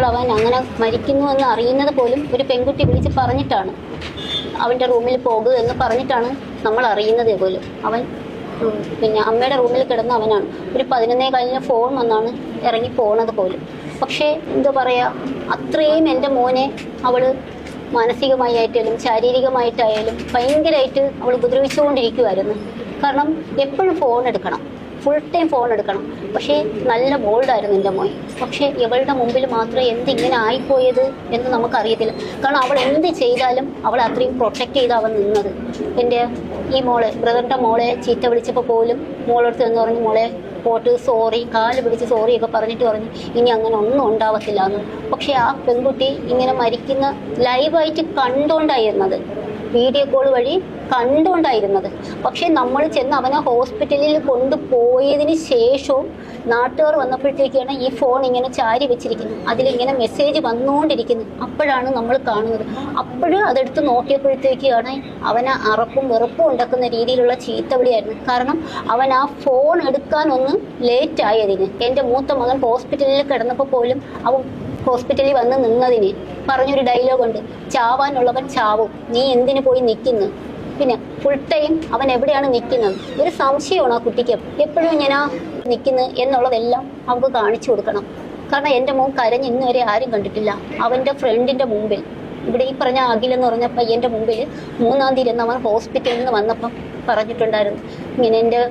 അവൻ അങ്ങനെ മരിക്കുന്നു എന്ന് അറിയുന്നത് പോലും ഒരു പെൺകുട്ടി വിളിച്ച് പറഞ്ഞിട്ടാണ്. അവൻ്റെ റൂമിൽ പോകുക എന്ന് പറഞ്ഞിട്ടാണ് നമ്മൾ അറിയുന്നത് പോലും. അവൻ പിന്നെ അമ്മയുടെ റൂമിൽ കിടന്ന അവനാണ്. ഒരു 11:15 ഫോൺ വന്നാണ് ഇറങ്ങി പോണത് പോലും. പക്ഷേ എന്താ പറയുക, അത്രയും എൻ്റെ മോനെ അവൾ മാനസികമായിട്ടായാലും ശാരീരികമായിട്ടായാലും ഭയങ്കരമായിട്ട് അവൾ ഉപദ്രവിച്ചുകൊണ്ടിരിക്കുമായിരുന്നു. കാരണം എപ്പോഴും ഫോൺ എടുക്കണം, ഫുൾ ടൈം ഫോൺ എടുക്കണം. പക്ഷേ നല്ല ബോൾഡായിരുന്നു എൻ്റെ മോൻ. പക്ഷേ ഇവളുടെ മുമ്പിൽ മാത്രം എന്തിങ്ങനെ ആയിപ്പോയത് എന്ന് നമുക്കറിയത്തില്ല. കാരണം അവൾ എന്ത് ചെയ്താലും അവളെ അത്രയും പ്രൊട്ടക്റ്റ് ചെയ്ത് അവൻ നിന്നത്. എൻ്റെ ഈ മോളെ, ബ്രദറിൻ്റെ മോളെ ചീത്ത വിളിച്ചപ്പോൾ പോലും മോളെടുത്ത് എന്ന് പറഞ്ഞു, മോളെ പോട്ട് സോറി, കാല് പിടിച്ച് സോറിയൊക്കെ പറഞ്ഞിട്ട് പറഞ്ഞു ഇനി അങ്ങനെ ഒന്നും ഉണ്ടാവത്തില്ല എന്ന്. പക്ഷേ ആ പെൺകുട്ടി ഇങ്ങനെ മരിക്കുന്ന ലൈവായിട്ട് കണ്ടുകൊണ്ടായിരുന്നത്, വീഡിയോ കോൾ വഴി കണ്ടുകൊണ്ടായിരുന്നത്. പക്ഷെ നമ്മൾ ചെന്ന് അവനെ ഹോസ്പിറ്റലിൽ കൊണ്ടുപോയതിന് ശേഷവും നാട്ടുകാർ വന്നപ്പോഴത്തേക്കാണ് ഈ ഫോൺ ഇങ്ങനെ ചാരി വെച്ചിരിക്കുന്നത്, അതിലിങ്ങനെ മെസ്സേജ് വന്നുകൊണ്ടിരിക്കുന്നത്. അപ്പോഴാണ് നമ്മൾ കാണുന്നത്. അപ്പോഴും അതെടുത്ത് നോക്കിയപ്പോഴത്തേക്കാണ് അവന് അറപ്പും വെറുപ്പും ഉണ്ടാക്കുന്ന രീതിയിലുള്ള ചീത്തവിളിയായിരുന്നു. കാരണം അവൻ ആ ഫോൺ എടുക്കാനൊന്ന് ലേറ്റ് ആയതിന്, എൻ്റെ മൂത്ത മകൻ ഹോസ്പിറ്റലിൽ കിടന്നപ്പോൾ പോലും അവൻ ഹോസ്പിറ്റലിൽ വന്ന് നിന്നതിന് പറഞ്ഞൊരു ഡയലോഗുണ്ട്, ചാവാനുള്ളവൻ ചാവും, നീ എന്തിനു പോയി നിൽക്കുന്നു. പിന്നെ ഫുൾ ടൈം അവൻ എവിടെയാണ് നിൽക്കുന്നത് ഒരു സംശയമാണ് ആ കുട്ടിക്ക്. എപ്പോഴും ഇങ്ങനെ നിൽക്കുന്നത് എന്നുള്ളതെല്ലാം അവൾക്ക് കാണിച്ചു കൊടുക്കണം. കാരണം എൻ്റെ മോൻ കരഞ്ഞ് ഇന്ന് വരെ ആരും കണ്ടിട്ടില്ല. അവൻ്റെ ഫ്രണ്ടിൻ്റെ മുമ്പിൽ, ഇവിടെ ഈ പറഞ്ഞ അഖിലെന്ന് പറഞ്ഞ പയ്യൻ്റെ മുമ്പിൽ 3-ാം തീയതി അവൻ ഹോസ്പിറ്റലിൽ നിന്ന് വന്നപ്പം പറഞ്ഞിട്ടുണ്ടായിരുന്നു, ഇങ്ങനെ എൻ്റെ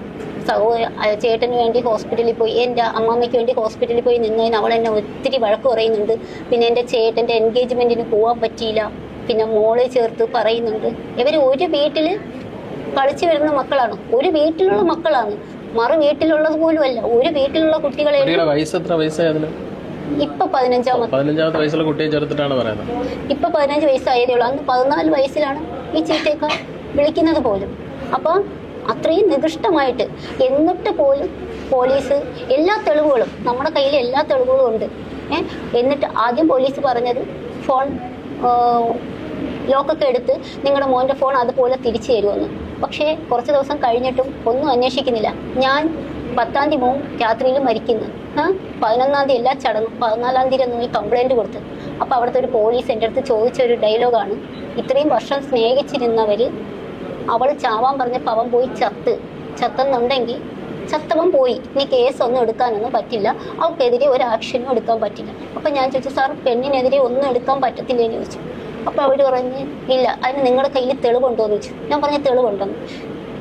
ചേട്ടന് വേണ്ടി ഹോസ്പിറ്റലിൽ പോയി, എൻ്റെ അമ്മാമ്മയ്ക്ക് വേണ്ടി ഹോസ്പിറ്റലിൽ പോയി നിന്നതിന് അവൾ എന്നെ ഒത്തിരി വഴക്ക് പറയുന്നുണ്ട്. പിന്നെ എൻ്റെ ചേട്ടൻ്റെ എൻഗേജ്മെൻറ്റിന് പോകാൻ പറ്റിയില്ല. പിന്നെ മോളെ ചേർത്ത് പറയുന്നുണ്ട്. ഇവർ ഒരു വീട്ടിൽ കളിച്ചു വരുന്ന മക്കളാണ്, ഒരു വീട്ടിലുള്ള മക്കളാണ്, മറു വീട്ടിലുള്ളത് പോലും അല്ല, ഒരു വീട്ടിലുള്ള കുട്ടികളെ. ഇപ്പൊ 15 വയസ്സുള്ള കുട്ടിയെ ചേർത്തിട്ടാണ് പറയുന്നത്. ഇപ്പൊ 15 വയസ്സായതേ ഉള്ളൂ. അന്ന് 14 വയസ്സിലാണ് ഈ ചീത്തയൊക്കെ വിളിക്കുന്നത് പോലും. അപ്പൊ അത്രയും നികൃഷ്ടമായിട്ട്, എന്നിട്ട് പോലും പോലീസ് എല്ലാ തെളിവുകളും, നമ്മുടെ കയ്യിൽ എല്ലാ തെളിവുകളും ഉണ്ട്. എന്നിട്ട് ആദ്യം പോലീസ് പറഞ്ഞത് ഫോൺ ലോക്കൊക്കെ എടുത്ത് നിങ്ങളുടെ മോൻ്റെ ഫോൺ അതുപോലെ തിരിച്ചു തരുമെന്ന്. പക്ഷേ കുറച്ച് ദിവസം കഴിഞ്ഞിട്ടും ഒന്നും അന്വേഷിക്കുന്നില്ല. ഞാൻ 10-ാം തീയതി മോൻ രാത്രിയിൽ മരിക്കുന്നു, 11-ാം തീയതി എല്ലാ ചടങ്ങും, 14-ാം തീയതി ഒന്നും ഈ കംപ്ലൈൻറ്റ് കൊടുത്ത്. അപ്പോൾ അവിടുത്തെ ഒരു പോലീസ് എൻ്റെ അടുത്ത് ചോദിച്ചൊരു ഡയലോഗാണ്, ഇത്രയും വർഷം സ്നേഹിച്ചിരുന്നവർ അവൾ ചാവാൻ പറഞ്ഞപ്പോൾ അവൻ പോയി ചത്തെന്നുണ്ടെങ്കിൽ ചത്തവൻ പോയി, ഇനി കേസൊന്നും എടുക്കാനൊന്നും പറ്റില്ല, അവൾക്കെതിരെ ഒരു ആക്ഷനും എടുക്കാൻ പറ്റില്ല. അപ്പം ഞാൻ ചോദിച്ചു, സാർ പെണ്ണിനെതിരെ ഒന്നും എടുക്കാൻ പറ്റത്തില്ലെന്ന് ചോദിച്ചു. അപ്പോൾ അവർ പറഞ്ഞ് ഇല്ല, അതിന് നിങ്ങളുടെ കയ്യിൽ തെളിവുണ്ടോ എന്ന് ചോദിച്ചു. ഞാൻ പറഞ്ഞ തെളിവുണ്ടെന്ന്.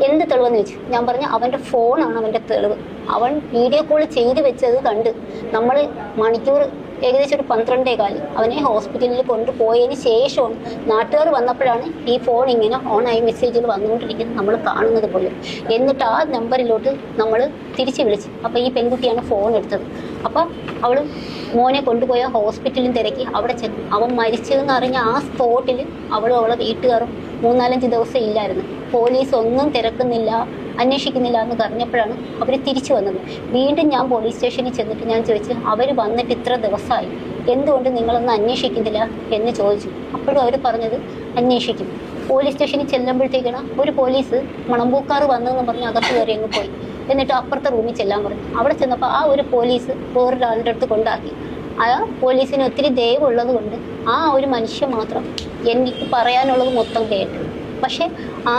എന്ത് തെളിവെന്ന് ചോദിച്ചു. ഞാൻ പറഞ്ഞ അവൻ്റെ ഫോണാണ് അവൻ്റെ തെളിവ്. അവൻ വീഡിയോ കോൾ ചെയ്ത് വെച്ചത് കണ്ട് നമ്മൾ മണിക്കൂർ ഏകദേശം ഒരു 12:15 അവനെ ഹോസ്പിറ്റലിൽ കൊണ്ടുപോയതിന് ശേഷവും നാട്ടുകാർ വന്നപ്പോഴാണ് ഈ ഫോൺ ഇങ്ങനെ ഓണായി മെസ്സേജുകൾ വന്നുകൊണ്ടിരിക്കുന്നത് നമ്മൾ കാണുന്നത് പോലും. എന്നിട്ട് ആ നമ്പറിലോട്ട് നമ്മൾ തിരിച്ച് വിളിച്ചു. അപ്പോൾ ഈ പെൺകുട്ടിയാണ് ഫോൺ എടുത്തത്. അപ്പോൾ അവൾ മോനെ കൊണ്ടുപോയ ഹോസ്പിറ്റലിൽ തിരക്കി. അവിടെ ചെന്നു. അവൻ മരിച്ചതെന്ന് അറിഞ്ഞ ആ സ്പോട്ടിൽ അവളും അവളെ വീട്ടുകാരും 3-4 ദിവസം ഇല്ലായിരുന്നു. പോലീസ് ഒന്നും തിരക്കുന്നില്ല, അന്വേഷിക്കുന്നില്ല എന്ന് പറഞ്ഞപ്പോഴാണ് അവർ തിരിച്ചു വന്നത്. വീണ്ടും ഞാൻ പോലീസ് സ്റ്റേഷനിൽ ചെന്നിട്ട് ഞാൻ ചോദിച്ചു, അവർ വന്നിട്ട് ഇത്ര ദിവസമായി, എന്തുകൊണ്ട് നിങ്ങളൊന്നും അന്വേഷിക്കുന്നില്ല എന്ന് ചോദിച്ചു. അപ്പോഴും അവർ പറഞ്ഞത് അന്വേഷിക്കും. പോലീസ് സ്റ്റേഷനിൽ ചെല്ലുമ്പോഴത്തേക്കാണ് ഒരു പോലീസ് മണമ്പൂക്കാർ വന്നതെന്ന് പറഞ്ഞ് അകത്ത് കയറി അങ്ങ് പോയി. എന്നിട്ട് അപ്പുറത്തെ റൂമിൽ ചെല്ലാൻ പറഞ്ഞു. അവിടെ ചെന്നപ്പോൾ ആ ഒരു പോലീസ് വേറൊരാളുടെ അടുത്ത് കൊണ്ടാക്കി. ആ പോലീസിന് ഒത്തിരി ദയവുള്ളത് കൊണ്ട് ആ ഒരു മനുഷ്യൻ മാത്രം എനിക്ക് പറയാനുള്ളത് മൊത്തം കേട്ടു. പക്ഷെ ആ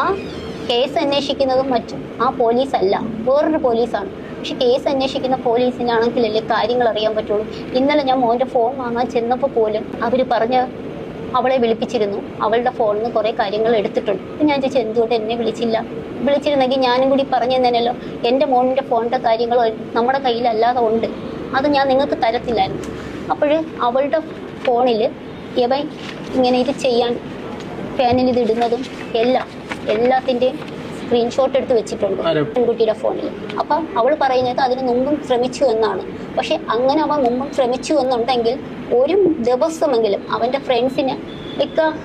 കേസ് അന്വേഷിക്കുന്നതും മറ്റും ആ പോലീസല്ല, വേറൊരു പോലീസാണ്. പക്ഷെ കേസ് അന്വേഷിക്കുന്ന പോലീസിനാണെങ്കിലല്ലേ കാര്യങ്ങൾ അറിയാൻ പറ്റുള്ളൂ. ഇന്നലെ ഞാൻ മോൻ്റെ ഫോൺ വാങ്ങാൻ ചെന്നപ്പോൾ പോലും അവർ പറഞ്ഞ അവളെ വിളിപ്പിച്ചിരുന്നു, അവളുടെ ഫോണിൽ നിന്ന് കുറേ കാര്യങ്ങൾ എടുത്തിട്ടുണ്ട്. അപ്പം ഞാൻ ചോദിച്ചു, എന്തുകൊണ്ട് എന്നെ വിളിച്ചിരുന്നെങ്കിൽ ഞാനും കൂടി പറഞ്ഞു തന്നേനല്ലോ. എൻ്റെ മോനിൻ്റെ ഫോണിൻ്റെ കാര്യങ്ങൾ നമ്മുടെ കയ്യിലല്ലാതെ ഉണ്ട്, അത് ഞാൻ നിങ്ങൾക്ക് തരത്തില്ലായിരുന്നു. അപ്പോൾ അവളുടെ ഫോണിൽ ഇവൻ ഇങ്ങനെ ഇത് ചെയ്യാൻ ഫാനിൽ ഇത് ഇടുന്നതും എല്ലാത്തിൻ്റെയും സ്ക്രീൻഷോട്ട് എടുത്ത് വെച്ചിട്ടുണ്ട് പെൺകുട്ടിയുടെ ഫോണിൽ. അപ്പം അവൾ പറയുന്നത് അതിന് മുമ്പും ശ്രമിച്ചു എന്നാണ്. പക്ഷെ അങ്ങനെ അവൻ മുമ്പും ശ്രമിച്ചു എന്നുണ്ടെങ്കിൽ ഒരു ദിവസമെങ്കിലും അവൻ്റെ ഫ്രണ്ട്സിനെ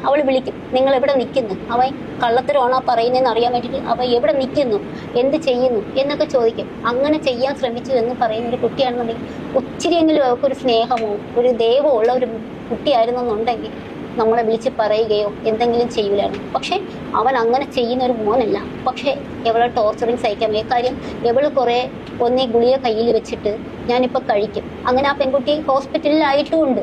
അവൾ വിളിക്കും, നിങ്ങൾ എവിടെ നിൽക്കുന്നു, അവൻ കള്ളത്തരമാണോ പറയുന്നതെന്ന് അറിയാൻ വേണ്ടിയിട്ട് അവൻ എവിടെ നിൽക്കുന്നു, എന്ത് ചെയ്യുന്നു എന്നൊക്കെ ചോദിക്കും. അങ്ങനെ ചെയ്യാൻ ശ്രമിച്ചു എന്ന് പറയുന്ന ഒരു കുട്ടിയാണെന്നുണ്ടെങ്കിൽ ഒത്തിരിയെങ്കിലും അവർക്കൊരു സ്നേഹമോ ഒരു ദൈവമോ ഉള്ള ഒരു കുട്ടിയായിരുന്നെന്നുണ്ടെങ്കിൽ നമ്മളെ വിളിച്ച് പറയുകയോ എന്തെങ്കിലും ചെയ്യൂലായിരുന്നു. പക്ഷെ അവൻ അങ്ങനെ ചെയ്യുന്ന ഒരു മോനല്ല. പക്ഷെ എവളെ ടോർച്ചറിങ് സഹിക്കാൻ വയ്യ. കാര്യം എവള് കുറേ ഒന്നീ ഗുളിക കയ്യിൽ വെച്ചിട്ട് ഞാനിപ്പോൾ കഴിക്കും, അങ്ങനെ ആ പെൺകുട്ടി ഹോസ്പിറ്റലിലായിട്ടും ഉണ്ട്.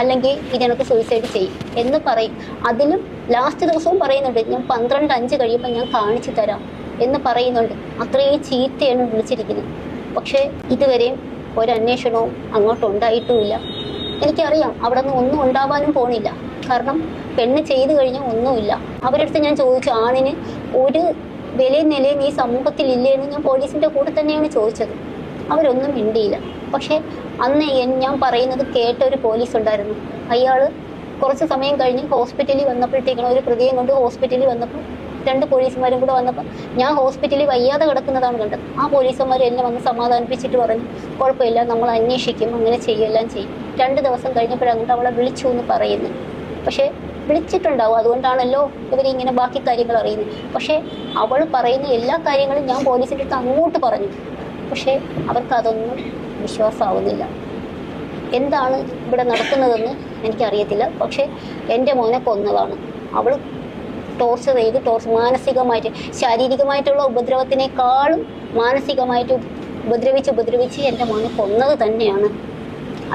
അല്ലെങ്കിൽ ഇതെനിക്ക് സൂയിസൈഡ് ചെയ്യും എന്ന് പറയും. അതിലും ലാസ്റ്റ് ദിവസവും പറയുന്നുണ്ട്, ഞാൻ 12:05 കഴിയുമ്പോൾ ഞാൻ കാണിച്ചു തരാം എന്ന് പറയുന്നുണ്ട്. അത്രയും ചീത്തയാണ് വിളിച്ചിരിക്കുന്നത്. പക്ഷേ ഇതുവരെയും ഒരന്വേഷണവും അങ്ങോട്ടുണ്ടായിട്ടുമില്ല. എനിക്കറിയാം അവിടെ നിന്ന് ഒന്നും ഉണ്ടാവാനും പോണില്ല. കാരണം പെണ്ണ് ചെയ്തു കഴിഞ്ഞാൽ ഒന്നുമില്ല. അവരടുത്ത് ഞാൻ ചോദിച്ചു, ആണിന് ഒരു വിലയും നിലയും ഈ സമൂഹത്തിലില്ലേ എന്ന് ഞാൻ പോലീസിൻ്റെ കൂടെ തന്നെയാണ് ചോദിച്ചത്. അവരൊന്നും മിണ്ടിയില്ല. പക്ഷേ അന്ന് ഞാൻ പറയുന്നത് കേട്ട ഒരു പോലീസ് ഉണ്ടായിരുന്നു. അയാൾ കുറച്ച് സമയം കഴിഞ്ഞ് ഹോസ്പിറ്റലിൽ വന്നപ്പോഴത്തേക്കാണ് ഒരു പ്രതിയും കൊണ്ട് ഹോസ്പിറ്റലിൽ വന്നപ്പോൾ 2 പോലീസുമാരും കൂടെ വന്നപ്പോൾ ഞാൻ ഹോസ്പിറ്റലിൽ വയ്യാതെ കിടക്കുന്നതാണ് കണ്ടത്. ആ പോലീസുമാർ എന്നെ വന്ന് സമാധാനിപ്പിച്ചിട്ട് പറഞ്ഞു, കുഴപ്പമില്ല, നമ്മൾ അന്വേഷിക്കും, അങ്ങനെ ചെയ്യുമെല്ലാം ചെയ്യും. 2 ദിവസം കഴിഞ്ഞപ്പോഴങ്ങോട്ട് അവളെ വിളിച്ചു എന്ന് പറയുന്നു. പക്ഷേ വിളിച്ചിട്ടുണ്ടാവും, അതുകൊണ്ടാണല്ലോ ഇവരിങ്ങനെ ബാക്കി കാര്യങ്ങൾ അറിയുന്നത്. പക്ഷേ അവൾ പറയുന്ന എല്ലാ കാര്യങ്ങളും ഞാൻ പോലീസിൻ്റെ അടുത്ത് അങ്ങോട്ട് പറഞ്ഞു. പക്ഷേ അവർക്ക് അതൊന്നും വിശ്വാസമാവുന്നില്ല. എന്താണ് ഇവിടെ നടക്കുന്നതെന്ന് എനിക്കറിയത്തില്ല. പക്ഷേ എൻ്റെ മോനെ കൊന്നതാണ്. അവൾ ടോർച്ചർ ചെയ്ത് മാനസികമായിട്ട്, ശാരീരികമായിട്ടുള്ള ഉപദ്രവത്തിനേക്കാളും മാനസികമായിട്ട് ഉപദ്രവിച്ച് എൻ്റെ മോനെ കൊന്നത് തന്നെയാണ്.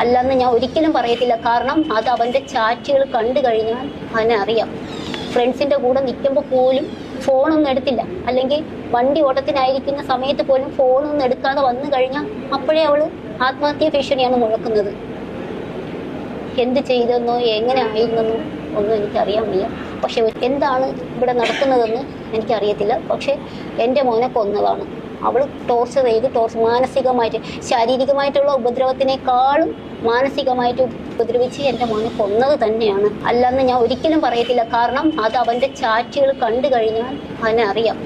അല്ലെന്ന് ഞാൻ ഒരിക്കലും പറയത്തില്ല. കാരണം അത് അവൻ്റെ ചാറ്റുകൾ കണ്ടു കഴിഞ്ഞാൽ അവനെ അറിയാം. ഫ്രണ്ട്സിൻ്റെ കൂടെ നിൽക്കുമ്പോൾ പോലും ഫോണൊന്നും എടുത്തില്ല. അല്ലെങ്കിൽ വണ്ടി ഓട്ടത്തിനായിരിക്കുന്ന സമയത്ത് പോലും ഫോണൊന്നും എടുക്കാതെ വന്നു കഴിഞ്ഞാൽ അപ്പോഴേ അവൾ ആത്മഹത്യാ ഭീഷണിയാണ് മുഴക്കുന്നത്. എന്ത് ചെയ്തെന്നോ എങ്ങനെ ആയിരുന്നെന്നോ ഒന്നും എനിക്കറിയാൻ വയ്യ. പക്ഷെ എന്താണ് ഇവിടെ നടക്കുന്നതെന്ന് എനിക്കറിയത്തില്ല. പക്ഷെ എൻ്റെ മോനെ കൊന്നതാണ്. അവൾ ടോർച്ചർ ചെയ്ത് മാനസികമായിട്ട്, ശാരീരികമായിട്ടുള്ള ഉപദ്രവത്തിനേക്കാളും മാനസികമായിട്ട് ഉപദ്രവിച്ച് എൻ്റെ മോനെ കൊന്നത് തന്നെയാണ്. അല്ലെന്ന് ഞാൻ ഒരിക്കലും പറയത്തില്ല. കാരണം അത് അവൻ്റെ ചാറ്റുകൾ കണ്ടു കഴിഞ്ഞാൽ അവനെ അറിയാം.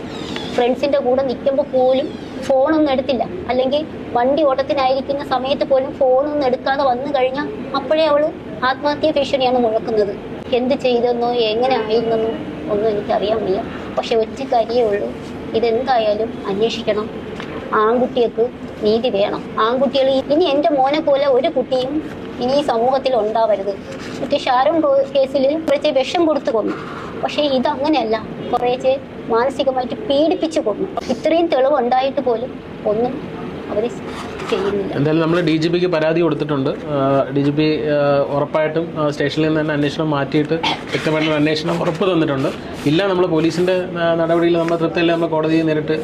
ഫ്രണ്ട്സിൻ്റെ കൂടെ നിൽക്കുമ്പോൾ പോലും ഫോണൊന്നും എടുത്തില്ല. അല്ലെങ്കിൽ വണ്ടി ഓട്ടത്തിനായിരിക്കുന്ന സമയത്ത് പോലും ഫോണൊന്നും എടുക്കാതെ വന്നു കഴിഞ്ഞാൽ അപ്പോഴേ അവൾ ആത്മഹത്യാ ഭീഷണിയാണ് മുഴക്കുന്നത്. എന്ത് ചെയ്തെന്നോ എങ്ങനെ ആയിരുന്നെന്നോ ഒന്നും എനിക്കറിയാൻ വയ്യ. പക്ഷെ ഒറ്റ കാര്യമേ ഉള്ളൂ, ഇതെന്തായാലും അന്വേഷിക്കണം. ആൺകുട്ടികൾക്ക് നീതി വേണം. ആൺകുട്ടികൾ ഇനി എൻ്റെ മോനെ പോലെ ഒരു കുട്ടിയും ഇനി ഈ സമൂഹത്തിൽ ഉണ്ടാവരുത്. മറ്റേ ഷാരോൺ കേസിൽ കുറച്ച് വിഷം കൊടുത്തു കൊന്നു. പക്ഷേ ഇതങ്ങനെയല്ല, കുറേശ്ശെ മാനസികമായിട്ട് പീഡിപ്പിച്ചു കൊന്നു. ഇത്രയും തെളിവുണ്ടായിട്ട് പോലും ഒന്നും അവർ ചെയ്യുന്നില്ല. എന്തായാലും നമ്മൾ DGPക്ക് പരാതി കൊടുത്തിട്ടുണ്ട്. DGP ഉറപ്പായിട്ടും സ്റ്റേഷനിൽ നിന്ന് തന്നെ അന്വേഷണം മാറ്റിയിട്ട് വ്യക്തമായിട്ടുള്ള അന്വേഷണം ഉറപ്പ് തന്നിട്ടുണ്ട്. ഇല്ല, നമ്മൾ പോലീസിൻ്റെ നടപടിയിൽ നമ്മൾ തൃപ്തിയില്ല, നമ്മൾ കോടതിയെ നേരിട്ട്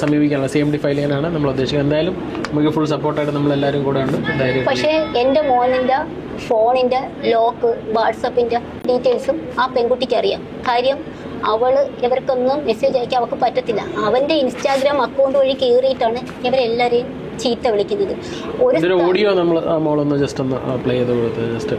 സമീപിക്കാനുള്ള CMD ഫയൽ ചെയ്യാനാണ് നമ്മൾ ഉദ്ദേശിക്കുന്നത്. എന്തായാലും നമുക്ക് ഫുൾ സപ്പോർട്ടായിട്ട് നമ്മളെല്ലാവരും കൂടെ ഉണ്ട്. പക്ഷേ എൻ്റെ മോനിൻ്റെ ഫോണിൻ്റെ ലോക്ക്, വാട്സപ്പിൻ്റെ ഡീറ്റെയിൽസും ആ പെൺകുട്ടിക്ക് അറിയാം. കാര്യം ഇവർക്കൊന്നും മെസ്സേജ് അയക്കാൻ അവർക്ക് പറ്റത്തില്ല. അവൻ്റെ ഇൻസ്റ്റാഗ്രാം അക്കൗണ്ട് വഴി കയറിയിട്ടാണ് ഇവരെല്ലാവരെയും ചീത്ത വിളിക്കുന്നത്. ഒരു ഓഡിയോ നമ്മൾ മോളൊന്ന് ജസ്റ്റ് ഒന്ന് പ്ലേ ചെയ്ത് കൊടുത്ത് ജസ്റ്റ്